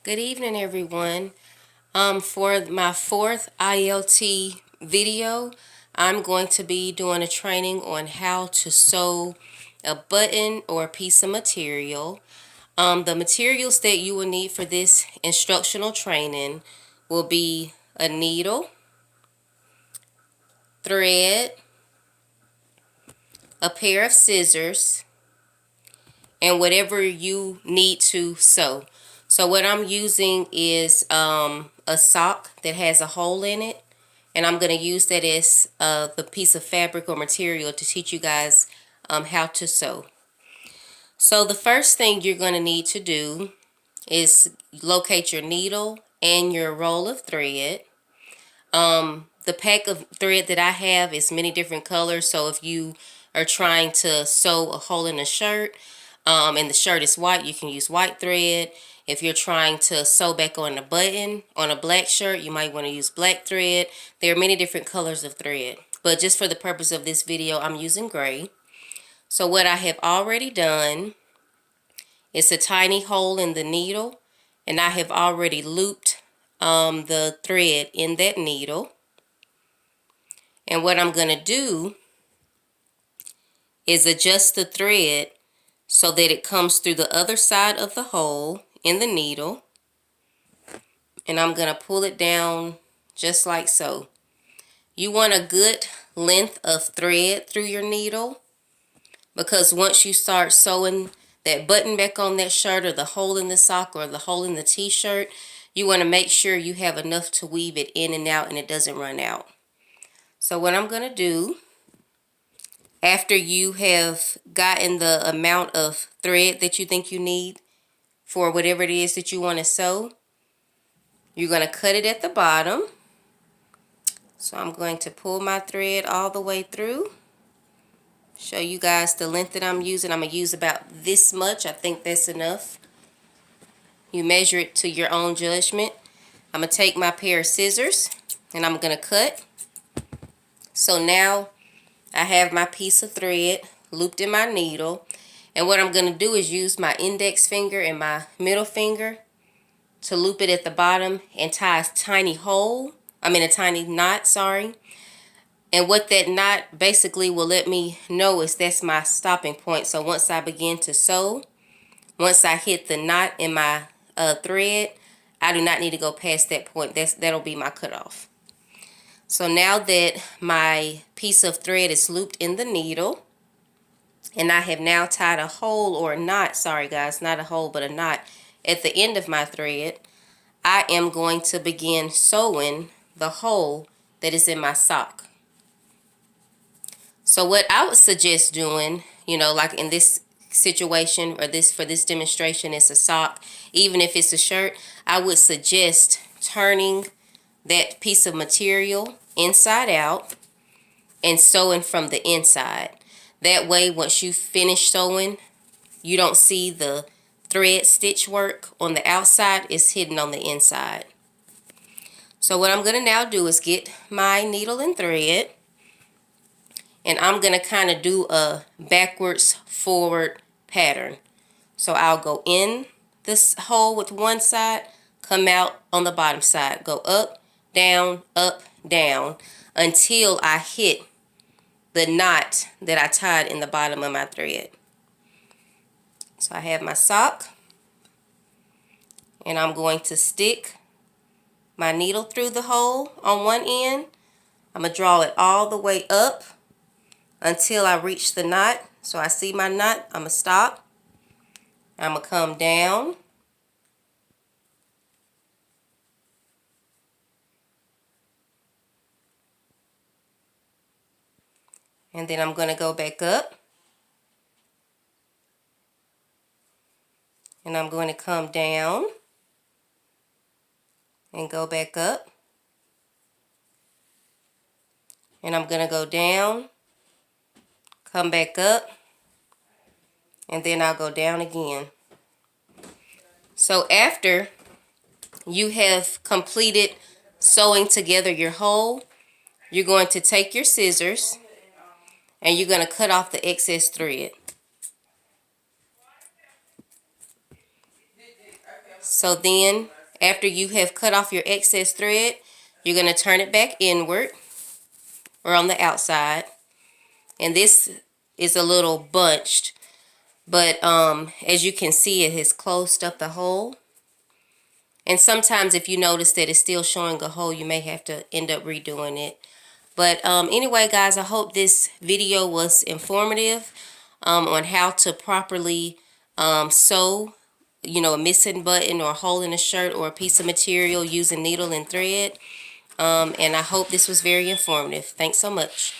Good evening, everyone. For my fourth ILT video, I'm going to be doing a training on how to sew a button or a piece of material. The materials that you will need for this instructional training will be a needle, thread, a pair of scissors, and whatever you need to sew. So what I'm using is a sock that has a hole in it, and I'm going to use that as the piece of fabric or material to teach you guys how to sew. So the first thing you're going to need to do is locate your needle and your roll of thread. The pack of thread that I have is many different colors, so if you are trying to sew a hole in a shirt and the shirt is white, you can use white thread. If you're trying to sew back on a button on a black shirt, you might want to use black thread. There are many different colors of thread, but just for the purpose of this video, I'm using gray. So what I have already done is a tiny hole in the needle, and I have already looped the thread in that needle. And what I'm going to do is adjust the thread so that it comes through the other side of the hole in the needle. And I'm going to pull it down just like so. You want a good length of thread through your needle, because once you start sewing that button back on that shirt, or the hole in the sock, or the hole in the t-shirt, you want to make sure you have enough to weave it in and out and it doesn't run out. So what I'm going to do, after you have gotten the amount of thread that you think you need for whatever it is that you want to sew, you're going to cut it at the bottom. So I'm going to pull my thread all the way through. Show you guys the length that I'm using. I'm going to use about this much. I think that's enough. You measure it to your own judgment. I'm going to take my pair of scissors and I'm going to cut. So now I have my piece of thread looped in my needle. And what I'm going to do is use my index finger and my middle finger to loop it at the bottom and tie a tiny a tiny knot, sorry. And what that knot basically will let me know is that's my stopping point. So once I begin to sew, once I hit the knot in my thread, I do not need to go past that point. That'll be my cutoff. So now that my piece of thread is looped in the needle, and I have now tied a hole, or a knot, sorry guys, not a hole but a knot, at the end of my thread, I am going to begin sewing the hole that is in my sock. So what I would suggest doing, like in this situation, or for this demonstration, it's a sock. Even if it's a shirt, I would suggest turning that piece of material inside out and sewing from the inside. That way, once you finish sewing, you don't see the thread stitch work on the outside. It's hidden on the inside. So what I'm going to now do is get my needle and thread, and I'm going to kind of do a backwards forward pattern. So I'll go in this hole with one side, come out on the bottom side, go up, down, until I hit the knot that I tied in the bottom of my thread. So I have my sock, and I'm going to stick my needle through the hole on one end. I'm going to draw it all the way up until I reach the knot. So I see my knot, I'm going to stop. I'm going to come down. And then I'm going to go back up. And I'm going to come down and go back up. And I'm going to go down, come back up, and then I'll go down again. So after you have completed sewing together your hole, you're going to take your scissors and you're going to cut off the excess thread. So then after you have cut off your excess thread, you're going to turn it back inward or on the outside. And this is a little bunched, but as you can see, it has closed up the hole. And sometimes if you notice that it's still showing a hole, you may have to end up redoing it. But anyway, guys, I hope this video was informative on how to properly sew, a missing button or a hole in a shirt or a piece of material using needle and thread. And I hope this was very informative. Thanks so much.